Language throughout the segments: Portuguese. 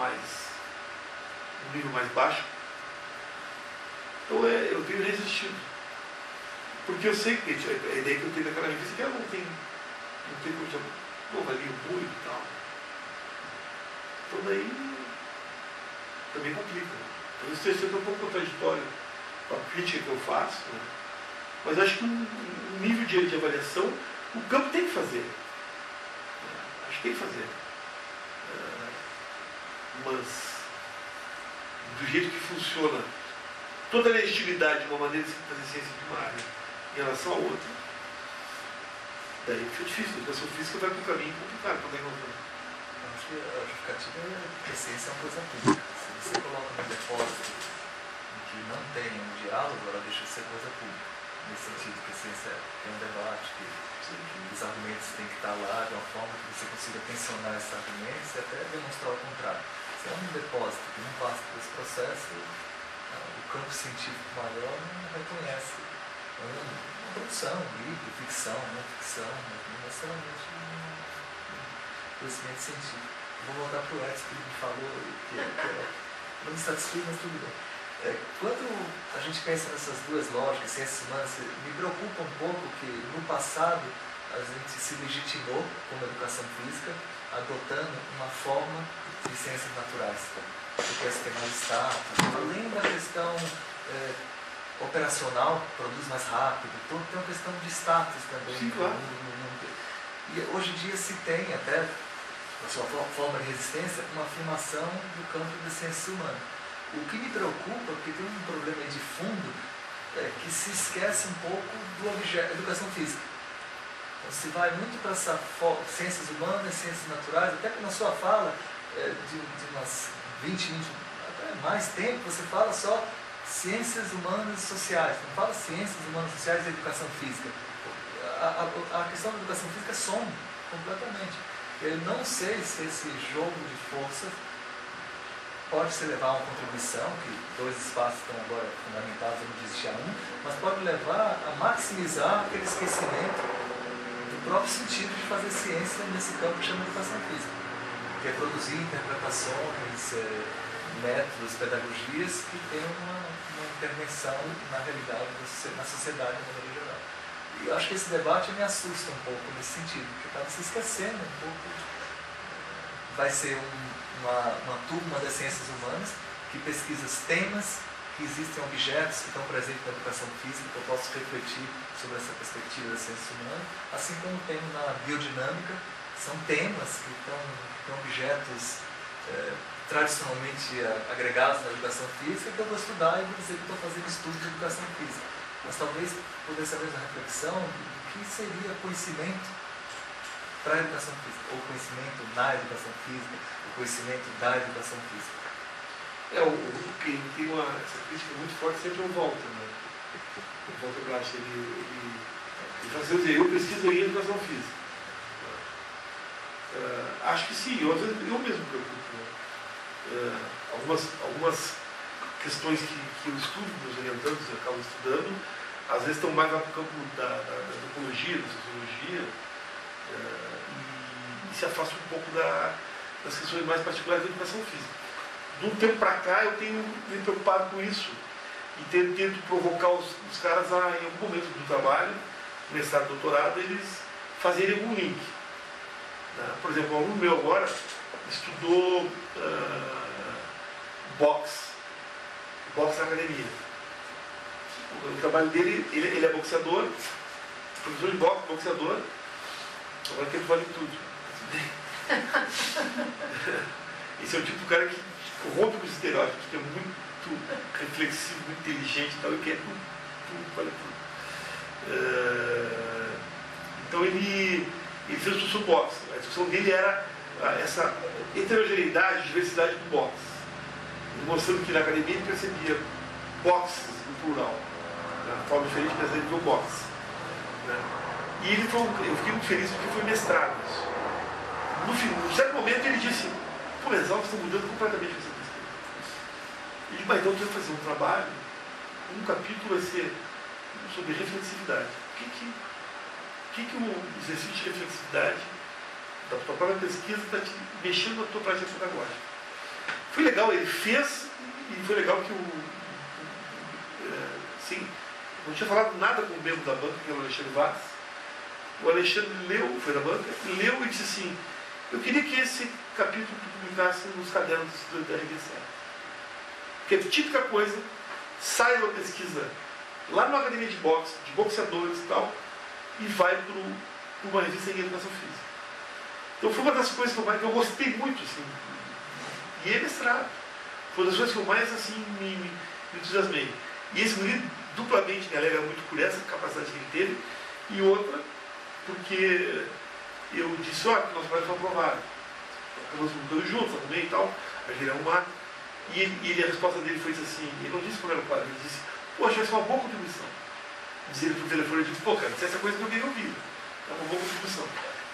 um nível mais baixo. Então eu tenho resistido. Porque eu sei que a ideia que eu tenho daquela revista é que ela não tem como chamar, não valia muito e tal. Então daí também complica. Então isso é um pouco contraditório com a crítica que eu faço, né? Mas eu acho que um nível de avaliação o campo tem que fazer. Acho que tem que fazer. Mas do jeito que funciona toda a legitimidade de uma maneira de se fazer ciência de uma área em relação a outra, daí fica difícil. A educação física vai para um caminho complicado para encontrar. Acho que a justificativa é que a ciência é uma coisa pública. Se você coloca no depósito em que não tem um diálogo, ela deixa de ser coisa pública. Nesse sentido que a ciência tem um debate, que os argumentos têm que estar lá de uma forma que você consiga tensionar esses argumentos e até demonstrar o contrário. Se é um depósito que não passa por esse processo, o campo científico maior não reconhece. É uma produção, livro, ficção, não ficção, mas não necessariamente um conhecimento científico. Vou voltar para o Edson, que ele me falou que não me satisfez, mas tudo bem. Quando a gente pensa nessas duas lógicas, ciências humanas, me preocupa um pouco que no passado a gente se legitimou como educação física, adotando uma forma de ciências naturais, porque essa tem mais status, além da questão operacional, produz mais rápido, então tem uma questão de status também. Sim, claro. E hoje em dia se tem até, na sua forma de resistência, uma afirmação do campo das ciências humanas. O que me preocupa, porque tem um problema de fundo, que se esquece um pouco do objeto, educação física. Então, se vai muito para essa ciências humanas, ciências naturais, até que na sua fala, de umas 20 minutos, até mais tempo, você fala só ciências humanas e sociais, não fala ciências humanas e sociais e educação física. A questão da educação física some completamente. Eu não sei se esse jogo de forças pode se levar a uma contribuição, que dois espaços estão agora fundamentados, onde existia um, mas pode levar a maximizar aquele esquecimento do próprio sentido de fazer ciência nesse campo que chama de educação física, que é produzir interpretações, métodos, pedagogias que tenham uma intervenção na realidade, na sociedade de maneira geral. E eu acho que esse debate me assusta um pouco nesse sentido, porque está se esquecendo um pouco. Vai ser uma turma das ciências humanas que pesquisa os temas, que existem objetos que estão presentes na educação física, que eu posso refletir sobre essa perspectiva das ciências humanas, assim como tem na biodinâmica, são temas que estão objetos tradicionalmente agregados na educação física, que eu vou estudar e vou dizer que estou fazendo estudo de educação física. Mas talvez pudesse haver uma reflexão do que seria conhecimento para a educação física, ou conhecimento na educação física, o conhecimento da educação física. Quem tem essa crítica muito forte sempre é o Walter, né? O Walter Blatt, ele faz dizer, eu pesquisaria educação física. Acho que sim, eu mesmo preocupo. Né? Algumas questões que eu estudo, meus orientandos eu acabo estudando, às vezes estão mais lá para o campo da antropologia, da sociologia, e se afasta um pouco das questões mais particulares da educação física. De um tempo para cá eu tenho me preocupado com isso e tento provocar os caras a, em algum momento do trabalho, mestrado, doutorado, eles fazerem algum link. Por exemplo, um aluno meu agora estudou boxe na academia. O trabalho dele, ele é boxeador, professor de boxe, boxeador, agora que ele vale tudo. Esse é o tipo de cara que rompe com os estereótipos, que é muito reflexivo, muito inteligente e tal, e quer tudo, vale tudo. Então ele fez o seu boxe. A discussão dele era essa heterogeneidade, diversidade do boxe. Mostrando que na academia ele percebia boxes no plural, de forma diferente das vezes do boxe. E ele eu fiquei muito feliz porque foi mestrado isso. Num certo momento ele disse, pô, as aulas estão mudando completamente essa pesquisa. E disse, mas então eu tenho que fazer um trabalho, um capítulo vai ser sobre reflexividade. O que o exercício de reflexividade da tua própria pesquisa está te mexendo na tua prática pedagógica? legal, ele fez, e foi legal que sim, não tinha falado nada com o membro da banca, que era o Alexandre Vaz. O Alexandre leu, foi da banca, leu e disse assim: eu queria que esse capítulo publicasse nos cadernos da revista. Porque é a típica coisa, sai uma pesquisa lá na academia de boxe, de boxeadores e tal, e vai para uma revista em educação física. Então foi uma das coisas que eu gostei muito, assim, e é mestrado. Foi uma das coisas que eu mais assim, me entusiasmei. E esse livro duplamente me alegra muito por essa capacidade que ele teve, e outra, porque eu disse, olha, que nós pais foram aprovados. Nós lutamos juntos também e tal, a gente arrumar. E a resposta dele foi assim, ele não disse como era o padre, ele disse, poxa, vai ser uma boa contribuição. Dizia ele por telefone, eu disse, pô, cara, essa coisa que eu queria ouvir. É uma boa contribuição.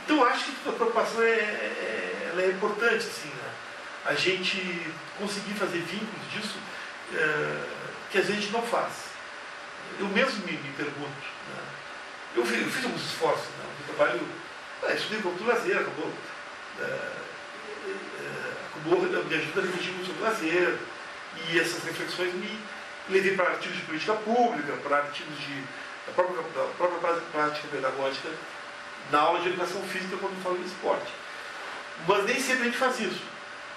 Então eu acho que a preocupação ela é importante, assim, né? A gente conseguir fazer vínculos disso, que às vezes a gente não faz. Eu mesmo me pergunto, né? Eu fiz alguns esforços, né? Eu trabalho, estudei cultura lazer, acabou me ajuda a refletir muito sobre o lazer, e essas reflexões me levei para artigos de política pública, para artigos da própria prática pedagógica na aula de educação física quando falo de esporte. Mas nem sempre a gente faz isso.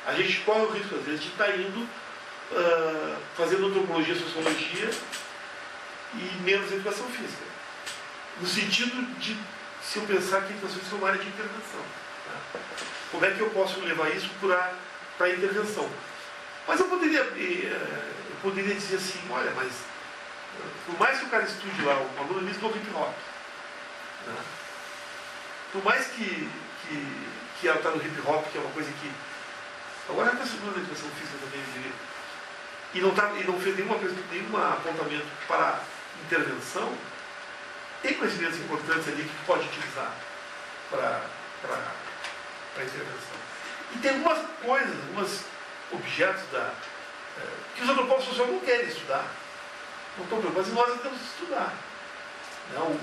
A gente corre o risco, às vezes, de estar indo fazendo antropologia, sociologia e menos educação física. No sentido de, se eu pensar que a educação física é uma área de intervenção. Tá? Como é que eu posso levar isso para a intervenção? Mas eu poderia dizer assim, olha, mas por mais que o cara estude lá, o aluno mesmo do hip hop, né? Por mais que ela está no hip hop, que é uma coisa que agora está estudando a educação física também, e não fez nenhum apontamento para intervenção, tem conhecimentos importantes ali que pode utilizar para intervenção. E tem algumas coisas, alguns objetos que os antropólogos sociais não querem estudar. Não estão preocupados, e nós temos que estudar. Não,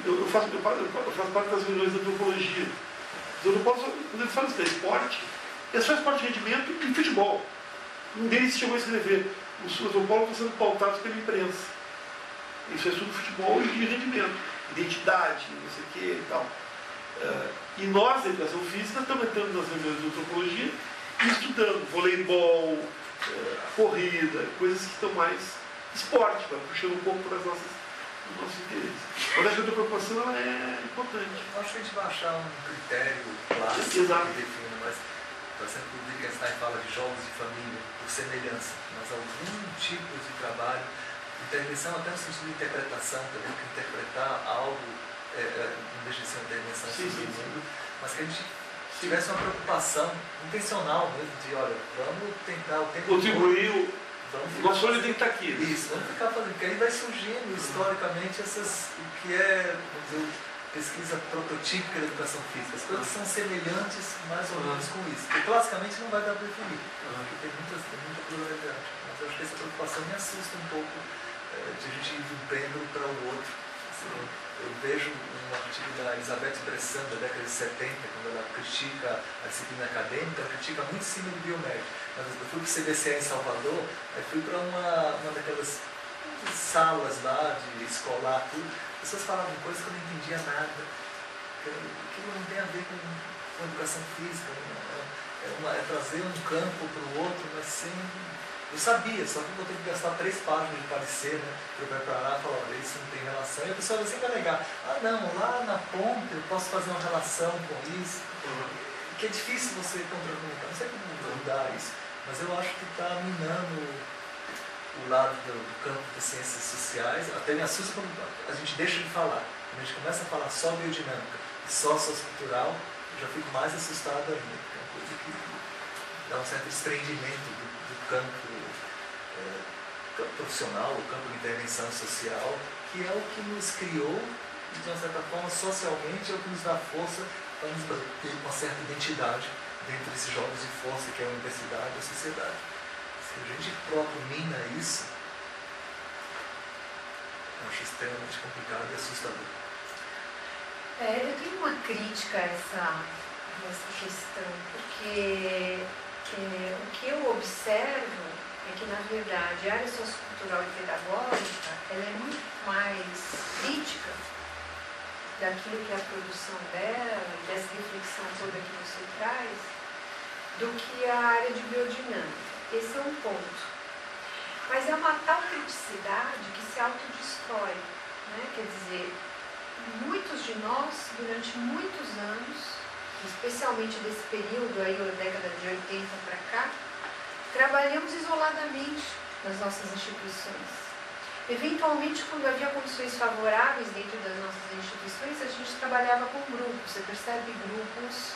eu faço parte das reuniões da antropologia. Os antropólogos, quando eles falam isso, esporte, é só esporte de rendimento e futebol. Um deles chegou a escrever: os antropólogos estão sendo pautados pela imprensa. Isso é sobre futebol e rendimento, identidade, não sei o que e tal. E nós, da educação física, estamos entrando nas reuniões de antropologia e estudando voleibol, corrida, coisas que estão mais esporte, puxando um pouco para os nossos interesses. Mas acho que a tua preocupação ela é importante. Eu acho que a gente vai achar um critério clássico Exato. que define, mas, por exemplo, o Wittgenstein fala de jogos de família, por semelhança, mas algum tipo de trabalho, intervenção até no sentido de interpretação, também, que interpretar algo não deixa de ser uma intervenção sobre o mundo, mas que a gente tivesse uma preocupação intencional mesmo, de, olha, vamos tentar o tempo contribuir, o nosso olho tem que estar aqui. Isso, vamos ficar fazendo, porque aí vai surgindo historicamente o que é, vamos dizer, pesquisa prototípica da educação física. As coisas são semelhantes mais ou menos com isso. Porque classicamente não vai dar para definir, porque tem muita pluralidade. Mas eu acho que essa preocupação me assusta um pouco, de a gente ir de um pêndulo para o outro. Assim, eu vejo um artigo da Elizabeth Bressan, da década de 70, quando ela critica a disciplina acadêmica, ela critica muito em cima do biomédico. Eu fui para o CBCE em Salvador, aí fui para uma daquelas salas lá, de escolar, tudo. As pessoas falavam coisas que eu não entendia nada. Aquilo não tem a ver com educação física. É trazer um campo para o outro, mas sem... Eu sabia, só que eu vou ter que gastar 3 páginas de parecer, né? Para eu preparar e falar, olha, isso não tem relação. E a pessoa vai sempre negar. Ah, não, lá na ponta eu posso fazer uma relação com isso. Que é difícil você contra-argumentar. Não sei como mudar isso, mas eu acho que está minando o lado do campo das ciências sociais. Até me assusta quando a gente deixa de falar. Quando a gente começa a falar só biodinâmica e só sociocultural, eu já fico mais assustado ainda. É uma coisa que dá um certo desprendimento do campo profissional, o campo de intervenção social, que é o que nos criou, e de uma certa forma, socialmente, é o que nos dá força para nos ter uma certa identidade dentro desses jogos de força que é a universidade e a sociedade. Se a gente próprio mina isso, eu acho extremamente complicado e assustador. Eu tenho uma crítica a essa questão, porque o que eu observo é que, na verdade, a área sociocultural e pedagógica ela é muito mais crítica daquilo que é a produção dela, dessa reflexão toda que você traz, do que a área de biodinâmica. Esse é um ponto. Mas é uma tal criticidade que se autodestrói, né? Quer dizer, muitos de nós, durante muitos anos, especialmente desse período aí, da década de 80 para cá, trabalhamos isoladamente nas nossas instituições. Eventualmente, quando havia condições favoráveis dentro das nossas instituições, a gente trabalhava com grupos. Você percebe grupos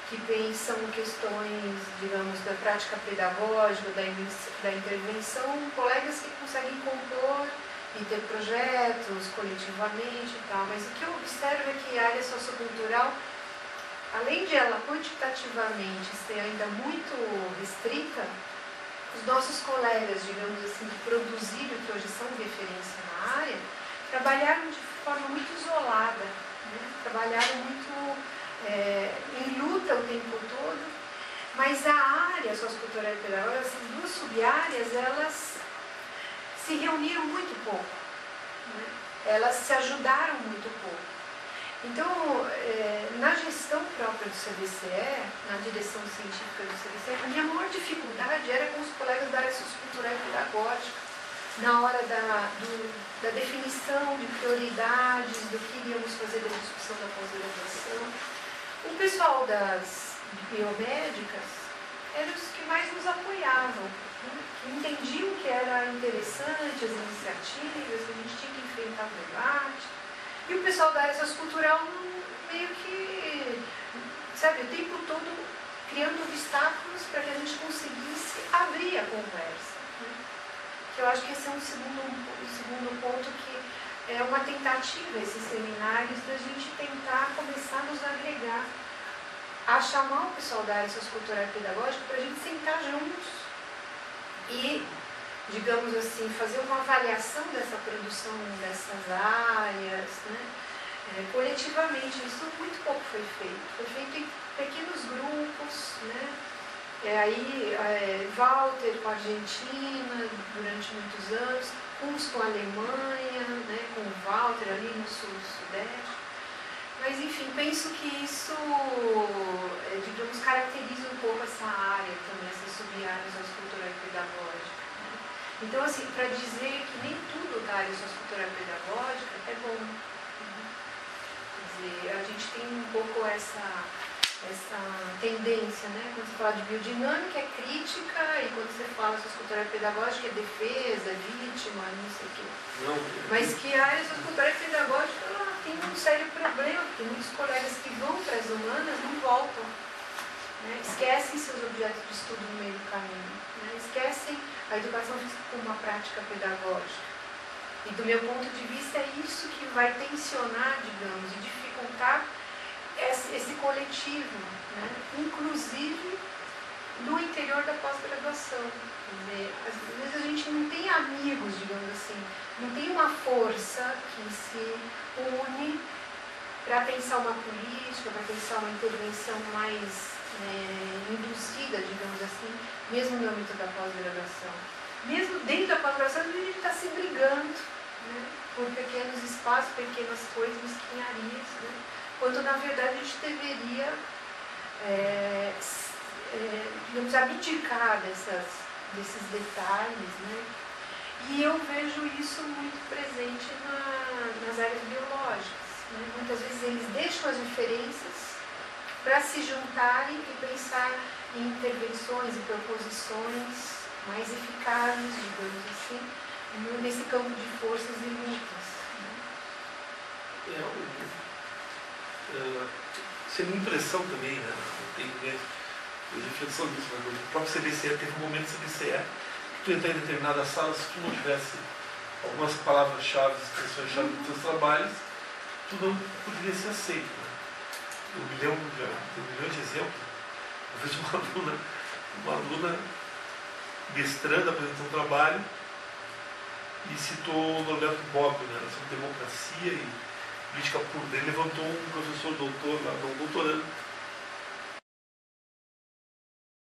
que pensam questões, digamos, da prática pedagógica, da intervenção, colegas que conseguem compor e ter projetos coletivamente e tal. Mas o que eu observo é que a área sociocultural, além de ela quantitativamente ser ainda muito restrita, os nossos colegas, digamos assim, que produziram, que hoje são referência na área, trabalharam de forma muito isolada, né? Trabalharam muito em luta o tempo todo, mas a área sociocultural e pedagógica, essas duas sub-áreas, elas se reuniram muito pouco, né? Elas se ajudaram muito pouco. Então, na gestão própria do CBCE, na direção científica do CBCE, a minha maior dificuldade era com os colegas da área sociocultural e pedagógica, na hora da definição de prioridades, do que iríamos fazer da discussão da pós-graduação. O pessoal das biomédicas eram os que mais nos apoiavam, né? Que entendiam que era interessante as iniciativas, que a gente tinha que enfrentar o debate. E o pessoal da área sociocultural meio que, sabe, o tempo todo criando obstáculos para que a gente conseguisse abrir a conversa, né? Que eu acho que esse é um segundo ponto, que é uma tentativa, esses seminários, da gente tentar começar a nos agregar, a chamar o pessoal da área sociocultural e pedagógica para a gente sentar juntos e, digamos assim, fazer uma avaliação dessa produção dessas áreas, né? Coletivamente. Isso muito pouco foi feito. Foi feito em pequenos grupos, né? Walter com a Argentina durante muitos anos, uns com a Alemanha, né? Com o Walter ali no sul-sudeste. Mas, enfim, penso que isso, digamos, caracteriza um pouco essa área também, essas sub-áreas sociocultural e pedagógica. Então, assim, para dizer que nem tudo da área sociocultural e pedagógica é bom. Quer dizer, a gente tem um pouco essa tendência, né? Quando você fala de biodinâmica, é crítica, e quando você fala sociocultural e pedagógica, é defesa, é vítima, não sei o quê. Mas que a área sociocultural e pedagógica tem um sério problema, porque muitos colegas que vão para as humanas não voltam, né? Esquecem seus objetos de estudo no meio do caminho, né? Esquecem a educação física como uma prática pedagógica. E do meu ponto de vista é isso que vai tensionar, digamos, e dificultar esse coletivo, né? Inclusive no interior da pós-graduação. Às vezes a gente não tem amigos, digamos assim, não tem uma força que se une para pensar uma política, para pensar uma intervenção mais induzida, digamos assim, mesmo no âmbito da pós-graduação. Mesmo dentro da pós-graduação, a gente está se brigando, né, por pequenos espaços, pequenas coisas, mesquinharias, né, quando na verdade a gente deveria, digamos, abdicar desses detalhes, né. E eu vejo isso muito presente nas áreas biológicas, né. Muitas vezes eles deixam as diferenças para se juntarem e pensar em intervenções e proposições mais eficazes, digamos assim, nesse campo de forças e lutas. Isso é minha impressão também, né? Eu tenho reflexão disso, mas o próprio CBCE teve um momento do CBCE que tu entrar em determinadas salas, se tu não tivesse algumas palavras-chave, expressões-chave dos teus trabalhos, tu não poderia ser aceito, né? Eu me lembro de um milhão de exemplos. Eu vejo uma aluna mestrando, apresentando um trabalho e citou Norberto Bobbio, né, sobre democracia e política pública. Ele levantou um professor doutor, lá, um doutorando,